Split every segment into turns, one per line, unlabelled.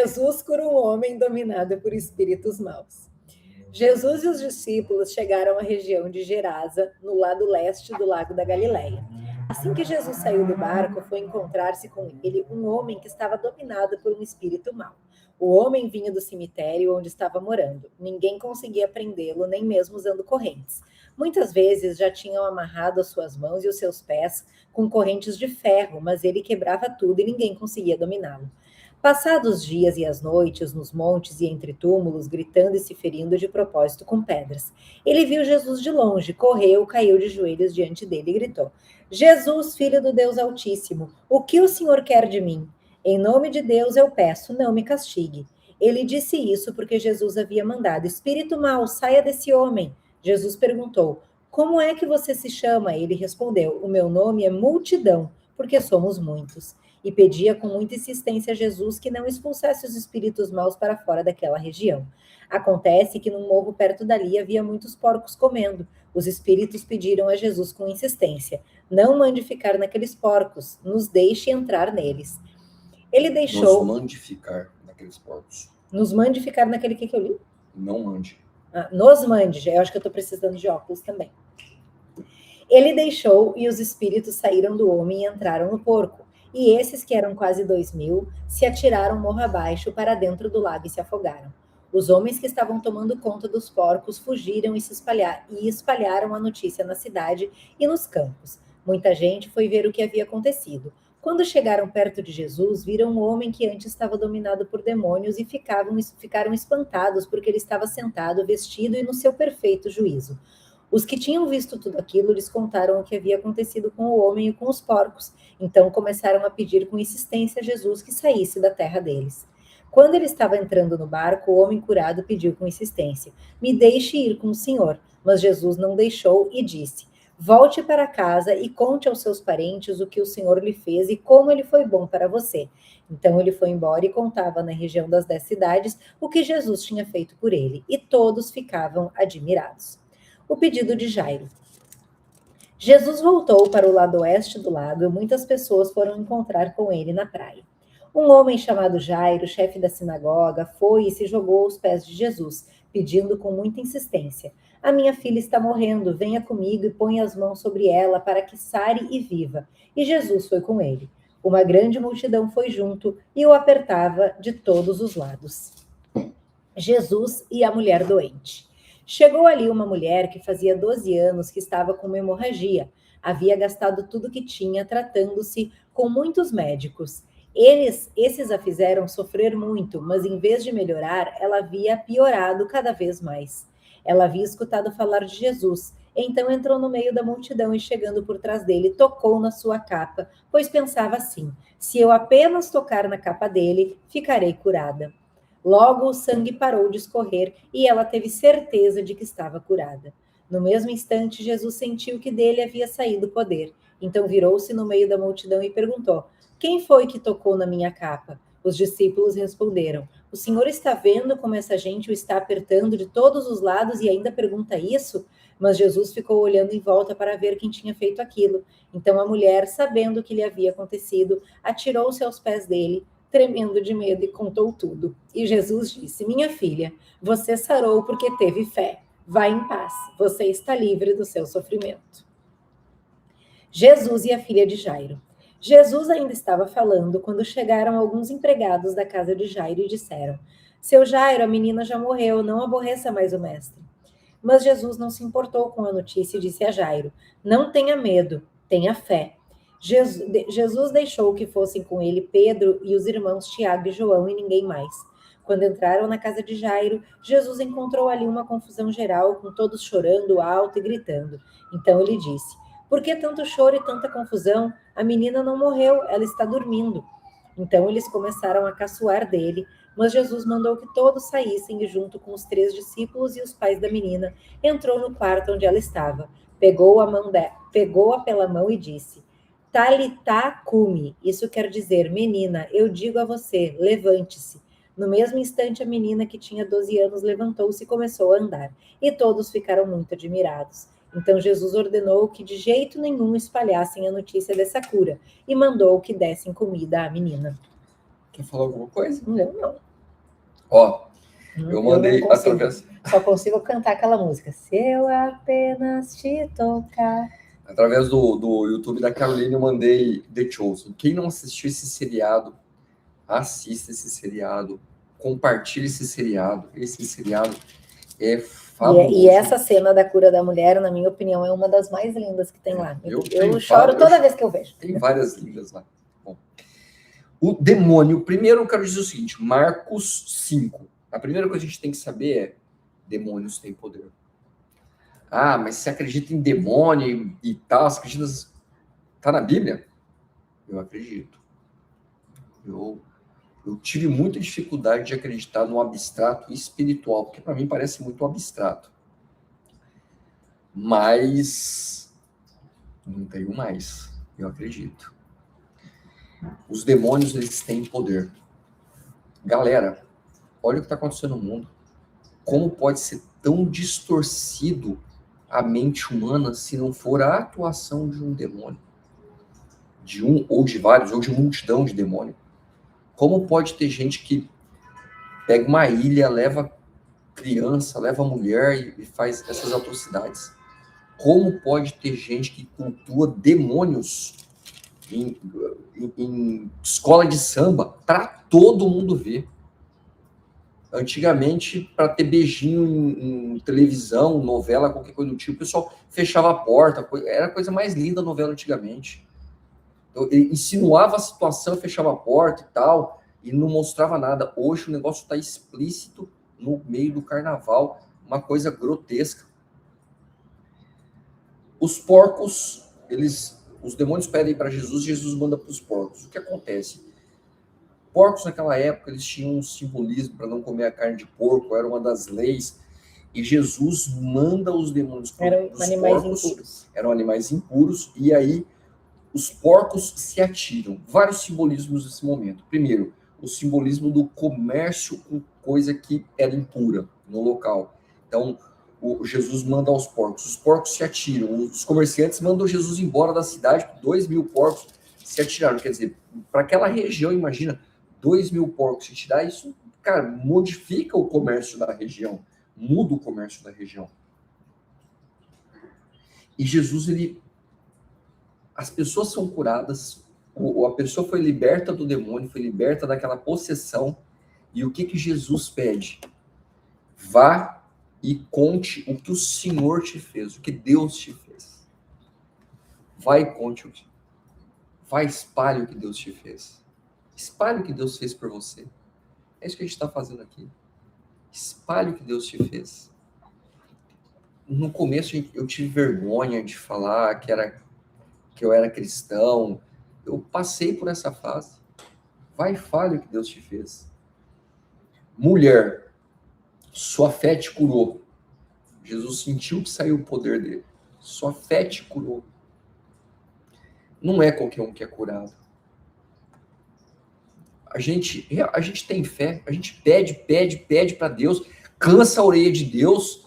Jesus cura um homem dominado por espíritos maus. Jesus e os discípulos chegaram à região de Gerasa, no lado leste do lago da Galileia. Assim que Jesus saiu do barco, foi encontrar-se com ele um homem que estava dominado por um espírito mau. O homem vinha do cemitério onde estava morando. Ninguém conseguia prendê-lo, nem mesmo usando correntes. Muitas vezes já tinham amarrado as suas mãos e os seus pés com correntes de ferro, mas ele quebrava tudo e ninguém conseguia dominá-lo. Passados os dias e as noites nos montes e entre túmulos, gritando e se ferindo de propósito com pedras. Ele viu Jesus de longe, correu, caiu de joelhos diante dele e gritou: Jesus, filho do Deus Altíssimo, o que o Senhor quer de mim? Em nome de Deus eu peço, não me castigue. Ele disse isso porque Jesus havia mandado: Espírito mau, saia desse homem. Jesus perguntou: Como é que você se chama? Ele respondeu: O meu nome é Multidão, porque somos muitos. E pedia com muita insistência a Jesus que não expulsasse os espíritos maus para fora daquela região. Acontece que num morro perto dali havia muitos porcos comendo. Os espíritos pediram a Jesus com insistência: Não mande ficar naqueles porcos, nos deixe entrar neles. Ele deixou...
Nos mande ficar naqueles porcos.
Nos mande ficar naquele que eu li?
Não mande.
Nos mande, eu acho que eu estou precisando de óculos também. Ele deixou e os espíritos saíram do homem e entraram no porco. E esses, que eram quase 2.000, se atiraram morro abaixo para dentro do lago e se afogaram. Os homens que estavam tomando conta dos porcos fugiram e espalharam a notícia na cidade e nos campos. Muita gente foi ver o que havia acontecido. Quando chegaram perto de Jesus, viram um homem que antes estava dominado por demônios e ficaram espantados porque ele estava sentado, vestido e no seu perfeito juízo. Os que tinham visto tudo aquilo lhes contaram o que havia acontecido com o homem e com os porcos. Então começaram a pedir com insistência a Jesus que saísse da terra deles. Quando ele estava entrando no barco, o homem curado pediu com insistência: Me deixe ir com o Senhor. Mas Jesus não deixou e disse: Volte para casa e conte aos seus parentes o que o Senhor lhe fez e como ele foi bom para você. Então ele foi embora e contava na região das 10 cidades o que Jesus tinha feito por ele. E todos ficavam admirados. O pedido de Jairo. Jesus voltou para o lado oeste do lago e muitas pessoas foram encontrar com ele na praia. Um homem chamado Jairo, chefe da sinagoga, foi e se jogou aos pés de Jesus, pedindo com muita insistência: A minha filha está morrendo, venha comigo e ponha as mãos sobre ela para que sare e viva. E Jesus foi com ele. Uma grande multidão foi junto e o apertava de todos os lados. Jesus e a mulher doente. Chegou ali uma mulher que fazia 12 anos que estava com uma hemorragia. Havia gastado tudo que tinha tratando-se com muitos médicos. Esses a fizeram sofrer muito, mas em vez de melhorar, ela havia piorado cada vez mais. Ela havia escutado falar de Jesus, então entrou no meio da multidão e, chegando por trás dele, tocou na sua capa, pois pensava assim: se eu apenas tocar na capa dele, ficarei curada. Logo o sangue parou de escorrer e ela teve certeza de que estava curada. No mesmo instante, Jesus sentiu que dele havia saído o poder. Então virou-se no meio da multidão e perguntou: Quem foi que tocou na minha capa? Os discípulos responderam: O Senhor está vendo como essa gente o está apertando de todos os lados e ainda pergunta isso? Mas Jesus ficou olhando em volta para ver quem tinha feito aquilo. Então a mulher, sabendo o que lhe havia acontecido, atirou-se aos pés dele, tremendo de medo, e contou tudo. E Jesus disse: Minha filha, você sarou porque teve fé. Vá em paz, você está livre do seu sofrimento. Jesus e a filha de Jairo. Jesus ainda estava falando quando chegaram alguns empregados da casa de Jairo e disseram: Seu Jairo, a menina já morreu, não aborreça mais o mestre. Mas Jesus não se importou com a notícia e disse a Jairo: Não tenha medo, tenha fé. Jesus deixou que fossem com ele Pedro e os irmãos Tiago e João e ninguém mais. Quando entraram na casa de Jairo, Jesus encontrou ali uma confusão geral, com todos chorando alto e gritando. Então ele disse: Por que tanto choro e tanta confusão? A menina não morreu, ela está dormindo. Então eles começaram a caçoar dele, mas Jesus mandou que todos saíssem e, junto com os 3 discípulos e os pais da menina, entrou no quarto onde ela estava, pegou-a pela mão e disse: Talitá cumi, isso quer dizer: menina, eu digo a você, levante-se. No mesmo instante, a menina, que tinha 12 anos, levantou-se e começou a andar, e todos ficaram muito admirados. Então Jesus ordenou que de jeito nenhum espalhassem a notícia dessa cura, e mandou que dessem comida à menina.
Quer falar alguma coisa?
Não.
Ó, eu mandei
não consigo.
através...
Só consigo cantar aquela música. Se eu apenas te tocar.
Através do YouTube da Carolina, eu mandei The Chosen. Quem não assistiu esse seriado, assista esse seriado, compartilhe esse seriado. Esse seriado é fabuloso.
E essa cena da cura da mulher, na minha opinião, é uma das mais lindas que tem lá. Eu
tenho
choro toda vez que eu vejo.
Tem várias lindas lá. Bom, o demônio, primeiro eu quero dizer o seguinte, Marcos 5. A primeira coisa que a gente tem que saber é, demônios têm poder. Ah, mas você acredita em demônio e tal, você acredita... Tá na Bíblia? Eu acredito. Eu tive muita dificuldade de acreditar no abstrato espiritual, porque para mim parece muito abstrato. Mas não tenho mais. Eu acredito. Os demônios, eles têm poder. Galera, olha o que está acontecendo no mundo. Como pode ser tão distorcido a mente humana se não for a atuação de um demônio? De um, ou de vários, ou de multidão de demônios. Como pode ter gente que pega uma ilha, leva criança, leva mulher e faz essas atrocidades? Como pode ter gente que cultua demônios em escola de samba para todo mundo ver? Antigamente, para ter beijinho em televisão, novela, qualquer coisa do tipo, o pessoal fechava a porta, era a coisa mais linda a novela antigamente. Ele insinuava a situação, fechava a porta e tal, e não mostrava nada. Hoje o negócio está explícito no meio do carnaval, uma coisa grotesca. Os porcos, os demônios pedem para Jesus, Jesus manda para os porcos. O que acontece? Porcos naquela época, eles tinham um simbolismo para não comer a carne de porco, era uma das leis, e Jesus manda os demônios para os porcos. Impuros. Eram animais impuros, e aí os porcos se atiram. Vários simbolismos nesse momento. Primeiro, o simbolismo do comércio com coisa que era impura no local. Então, Jesus manda aos porcos. Os porcos se atiram. Os comerciantes mandam Jesus embora da cidade. 2.000 porcos se atiraram. Quer dizer, para aquela região, imagina, 2.000 porcos se tirar, isso, cara, modifica o comércio da região. Muda o comércio da região. E Jesus, as pessoas são curadas, a pessoa foi liberta do demônio, foi liberta daquela possessão, e o que Jesus pede? Vá e conte o que o Senhor te fez, o que Deus te fez. Vai e conte vai, espalhe o que Deus te fez. Espalhe o que Deus fez por você. É isso que a gente está fazendo aqui. Espalhe o que Deus te fez. No começo eu tive vergonha de falar que eu era cristão. Eu passei por essa fase. Vai e fale o que Deus te fez. Mulher, sua fé te curou. Jesus sentiu que saiu o poder dele. Sua fé te curou. Não é qualquer um que é curado. A gente tem fé, a gente pede para Deus, cansa a orelha de Deus.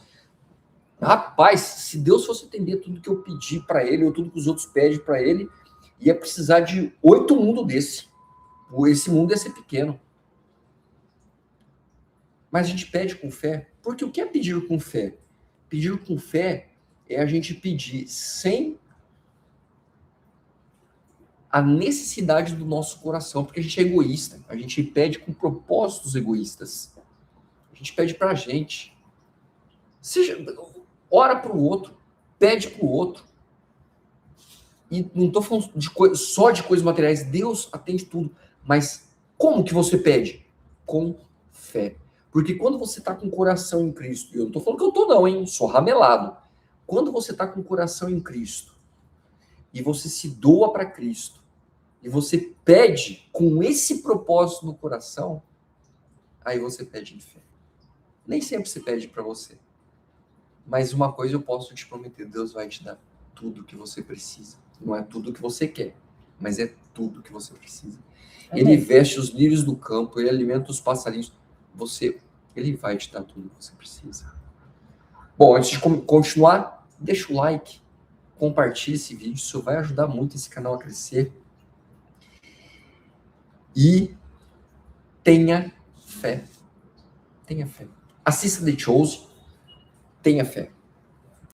Rapaz, se Deus fosse atender tudo que eu pedi para ele, ou tudo que os outros pedem para ele, ia precisar de 8 mundos desse. Esse mundo ia ser pequeno. Mas a gente pede com fé, porque o que é pedir com fé? Pedir com fé é a gente pedir sem a necessidade do nosso coração, porque a gente é egoísta, a gente pede com propósitos egoístas. A gente pede pra gente. Ora pro outro, pede pro outro. E não tô falando só de coisas materiais, Deus atende tudo, mas como que você pede? Com fé. Porque quando você tá com o coração em Cristo, eu não tô falando que eu tô não, hein? Sou ramelado. Quando você tá com o coração em Cristo, e você se doa para Cristo, e você pede com esse propósito no coração, aí você pede em fé. Nem sempre se pede para você. Mas uma coisa eu posso te prometer, Deus vai te dar tudo o que você precisa. Não é tudo o que você quer, mas é tudo o que você precisa. Amém. Ele veste os lírios do campo, ele alimenta os passarinhos. Ele vai te dar tudo o que você precisa. Bom, antes de continuar, deixa o like, compartilhe esse vídeo, isso vai ajudar muito esse canal a crescer. E tenha fé. Tenha fé. Assista The Chosen. Tenha fé.